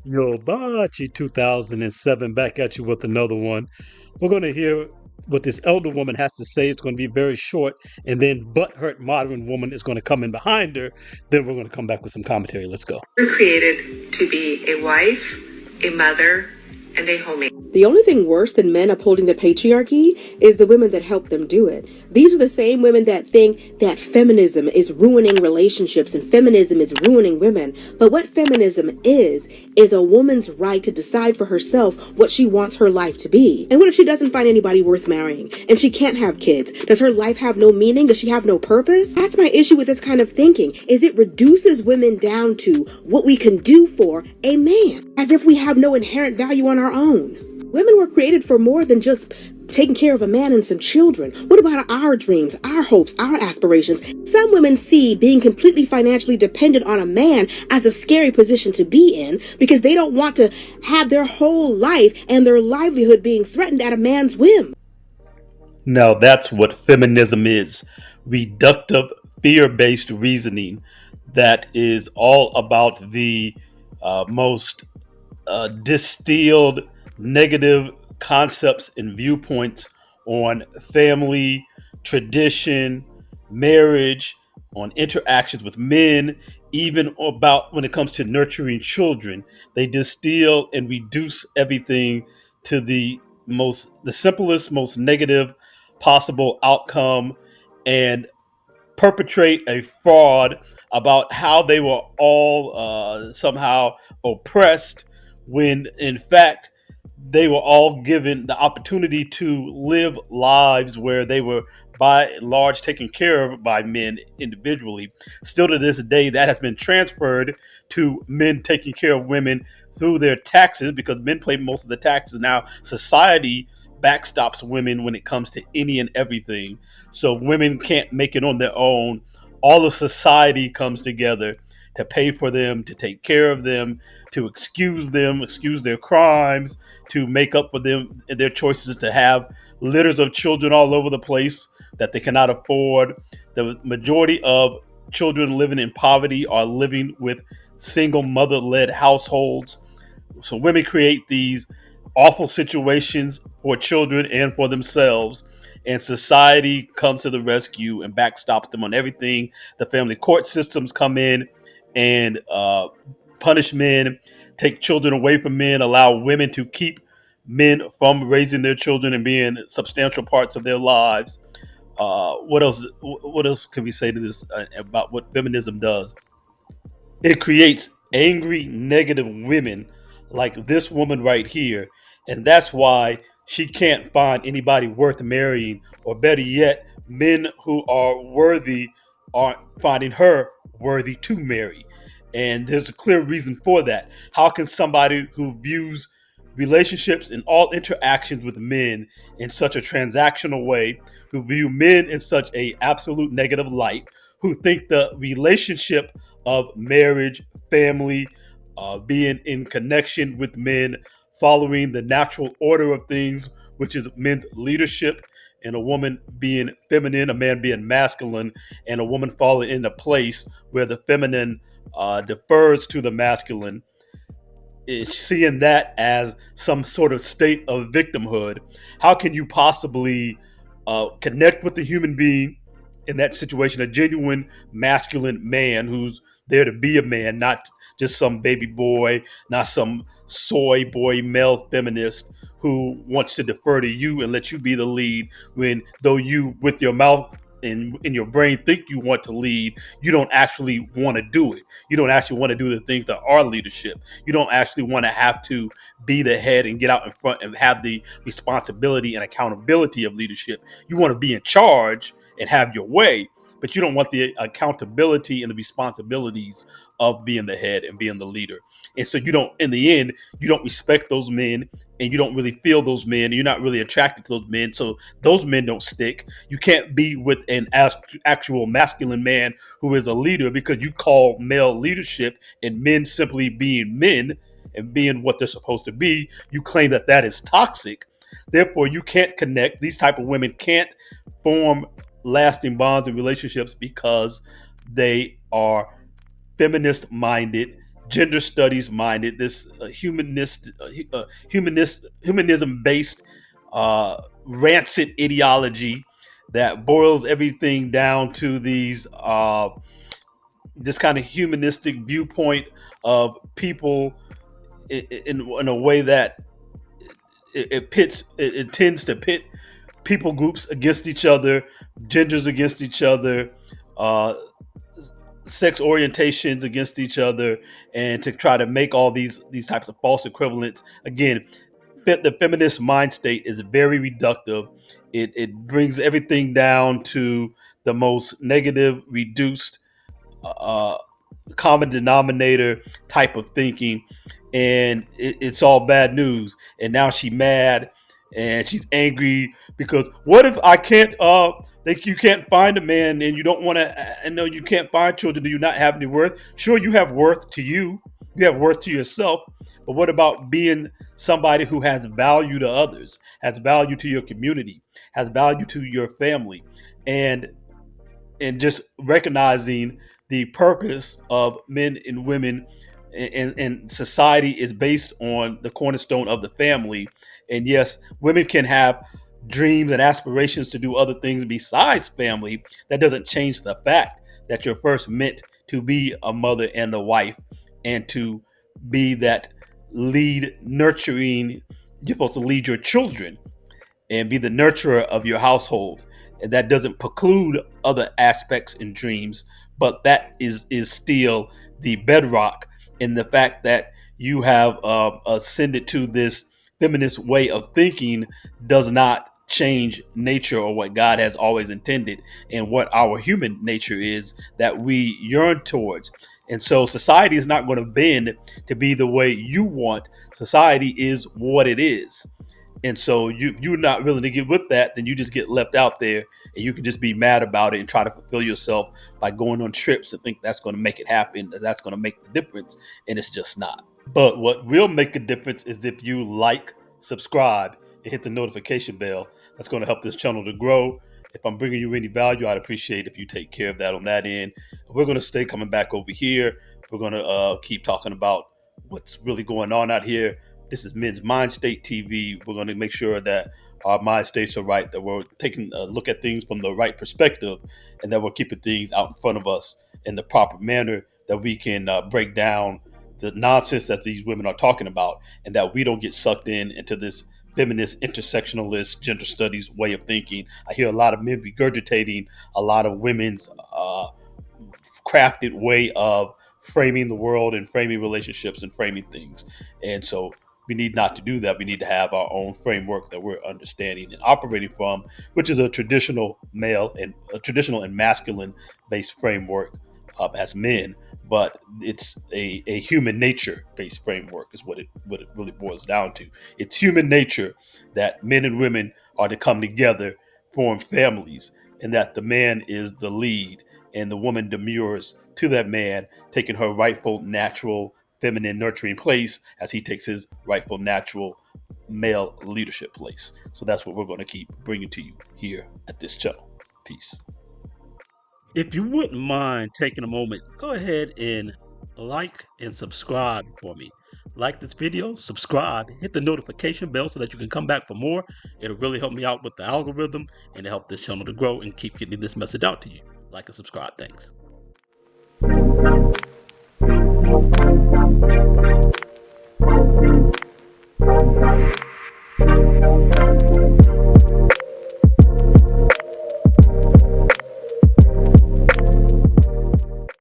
Yo, Bachi 2007 back at you with another one. We're going to hear what this elder woman has to say. It's going to be very short, and then Butthurt modern woman is going to come in behind her. Then we're going to come back with some commentary. Let's go. We're created to be a wife, a mother, and a homemaker. The only thing worse than men upholding the patriarchy is the women that help them do it. These are the same women that think that feminism is ruining relationships and feminism is ruining women. But what feminism is a woman's right to decide for herself what she wants her life to be. And what if she doesn't find anybody worth marrying and she can't have kids? Does her life have no meaning? Does she have no purpose? That's my issue with this kind of thinking, is it reduces women down to what we can do for a man, as if we have no inherent value on our own. Women were created for more than just taking care of a man and some children. What about our dreams, our hopes, our aspirations? Some women see being completely financially dependent on a man as a scary position to be in because they don't want to have their whole life and their livelihood being threatened at a man's whim. Now, that's what feminism is: reductive, fear based reasoning that is all about the most distilled negative concepts and viewpoints on family, tradition, marriage, on interactions with men, even about when it comes to nurturing children. They distill and reduce everything to the simplest, most negative possible outcome, and perpetrate a fraud about how they were all somehow oppressed, when in fact they were all given the opportunity to live lives where they were by and large taken care of by men individually. Still to this day, that has been transferred to men taking care of women through their taxes, because men pay most of the taxes. Now society backstops women when it comes to any and everything, so women can't make it on their own. All of society comes together to pay for them, to take care of them, to excuse them, excuse their crimes, to make up for them and their choices to have litters of children all over the place that they cannot afford. The majority of children living in poverty are living with single mother-led households. So women create these awful situations for children and for themselves, and society comes to the rescue and backstops them on everything. The family court systems come in and punish men, take children away from men, allow women to keep men from raising their children and being substantial parts of their lives. What else? What else can we say to this about what feminism does? It creates angry, negative women like this woman right here. And that's why she can't find anybody worth marrying, or better yet, men who are worthy aren't finding her worthy to marry. And there's a clear reason for that. How can somebody who views relationships and all interactions with men in such a transactional way, who view men in such a absolute negative light, who think the relationship of marriage, family, being in connection with men, following the natural order of things, which is men's leadership, and a woman being feminine, a man being masculine, and a woman falling into place where the feminine defers to the masculine, is seeing that as some sort of state of victimhood. How can you possibly connect with the human being in that situation, a genuine masculine man who's there to be a man, not just some baby boy, not some soy boy male feminist who wants to defer to you and let you be the lead, when though you with your mouth and in your brain think you want to lead, you don't actually want to do it. You don't actually want to do the things that are leadership. You don't actually want to have to be the head and get out in front and have the responsibility and accountability of leadership. You want to be in charge and have your way, but you don't want the accountability and the responsibilities of being the head and being the leader. And so you don't, in the end, you don't respect those men, and you don't really feel those men. And you're not really attracted to those men. So those men don't stick. You can't be with an actual masculine man who is a leader, because you call male leadership and men simply being men and being what they're supposed to be. You claim that that is toxic. Therefore, you can't connect. These type of women can't form lasting bonds and relationships because they are feminist minded, gender studies minded, this humanism based rancid ideology that boils everything down to these this kind of humanistic viewpoint of people in a way that it tends to pit people groups against each other, genders against each other, uh, sex orientations against each other, and to try to make all these types of false equivalents. Again, the feminist mind state is very reductive. It brings everything down to the most negative, reduced uh, common denominator type of thinking, and it's all bad news. And now she's mad and she's angry because what if I can't? Like you can't find a man, and you don't want to. And no, you can't find children. Do you not have any worth? Sure, you have worth to you. You have worth to yourself. But what about being somebody who has value to others, has value to your community, has value to your family, and just recognizing the purpose of men and women, and society is based on the cornerstone of the family. And yes, women can have dreams and aspirations to do other things besides family. That doesn't change the fact that you're first meant to be a mother and a wife, and to be that lead nurturing. You're supposed to lead your children and be the nurturer of your household. And that doesn't preclude other aspects and dreams, but that is still the bedrock in the fact that you have ascended to this feminist way of thinking does not change nature or what God has always intended and what our human nature is that we yearn towards. And so society is not going to bend to be the way you want. Society is what it is. And so you're not willing to get with that, then you just get left out there, and you can just be mad about it and try to fulfill yourself by going on trips and think that's going to make it happen, that's going to make the difference, and it's just not. But what will make a difference is if you like, subscribe, and hit the notification bell. That's going to help this channel to grow. If I'm bringing you any value, I'd appreciate if you take care of that on that end. We're going to stay coming back over here. We're going to keep talking about what's really going on out here. This is Men's Mind State TV. We're going to make sure that our mind states are right, that we're taking a look at things from the right perspective, and that we're keeping things out in front of us in the proper manner, that we can break down the nonsense that these women are talking about, and that we don't get sucked into this feminist, intersectionalist, gender studies way of thinking. I hear a lot of men regurgitating a lot of women's crafted way of framing the world and framing relationships and framing things. And so we need not to do that. We need to have our own framework that we're understanding and operating from, which is a traditional male and a traditional and masculine based framework as men. But it's a human nature based framework is what it really boils down to. It's human nature that men and women are to come together, form families, and that the man is the lead and the woman demurs to that man, taking her rightful, natural, feminine, nurturing place as he takes his rightful, natural, male leadership place. So that's what we're going to keep bringing to you here at this channel. Peace. If you wouldn't mind taking a moment, go ahead and like and subscribe for me. Like this video, subscribe, hit the notification bell so that you can come back for more. It'll really help me out with the algorithm and help this channel to grow and keep getting this message out to you. Like and subscribe. Thanks.